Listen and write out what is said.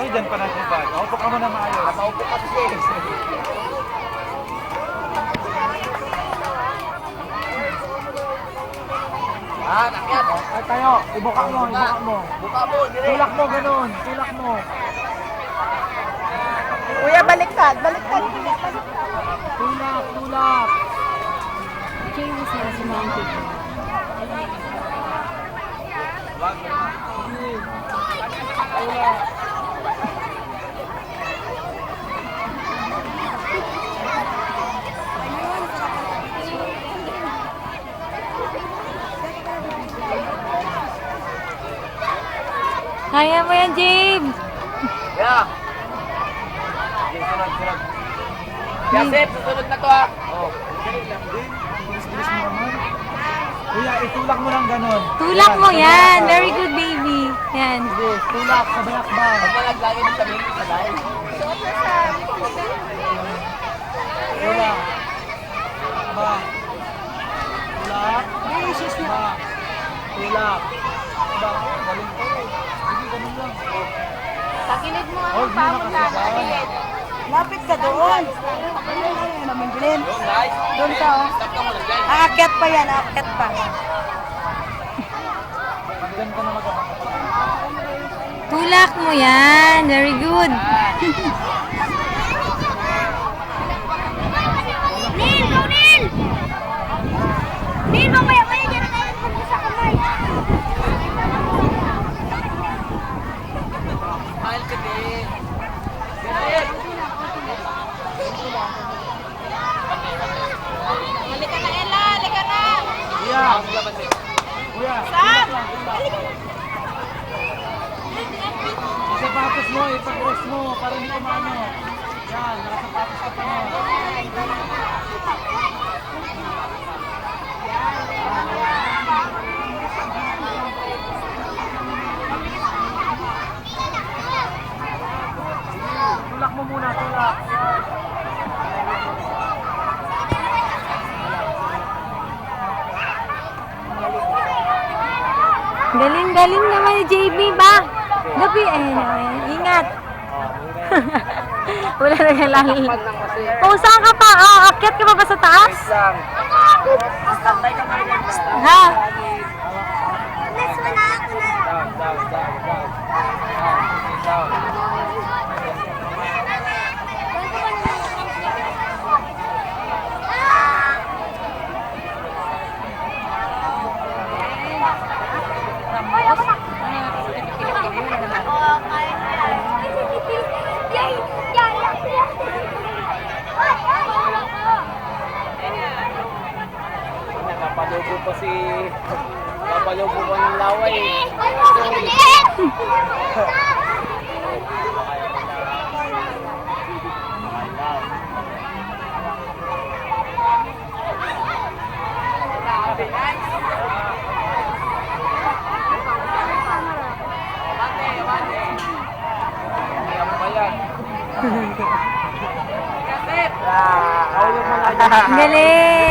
Ay, dyan pa natin bag. Upo ka muna maayos. Nakaupo kasi siya eh. Nakyat. Ay, tayo. Ibuka mo, ibuka mo. Buka mo, dire. Tulak mo, ganun. Tulak mo. Kuya, baliktad, baliktad. Tulak, tulak. James na si Mountain. Kaya mo yan, James. Yeah. Sunod. Yasef, susunod na to ha. Oh. Bilis-bilis mo naman. Kuya, itulak mo lang ganun. Tulak mo yan. Very good, baby. Yan. Sige, tulak sa bayakbang. Huwag na naglagi ng sabihin sa dahil. Tulak. Ba. Tulak. Ba. Tulak. Ba. Galing ko. Sige, ganun lang. Takilid mo ang Hold mo pamon na na. kasi. Lapit ka doon. Ayun, namin bilin. Nice. Doon ka, oh. Stop ka muna dyan. Aakyat pa yan, aakyat pa. Hanggang ka na mag-abang. Tulak mo yan. Very good. Neil, go Neil! Neil, mamaya dyan na tayo sa kamay. Mahal ka din. Yasef. Halika na, Ella, halika na. Kuya. Kuya. Sam! Yung sapatos mo, ipag-cross mo para hindi umano. Yan, nakasapatos ka pa mo. Tulak mo muna, tulak. Galing-galing naman ni JB ba? Gabi, ingat. Wala na yung lalo. Pausahan ka pa. Akyat ka pa ba sa taas? Ha? Next one na ako na. Yay! Napalubo pa si... Napalubo pa ng laway. Galing.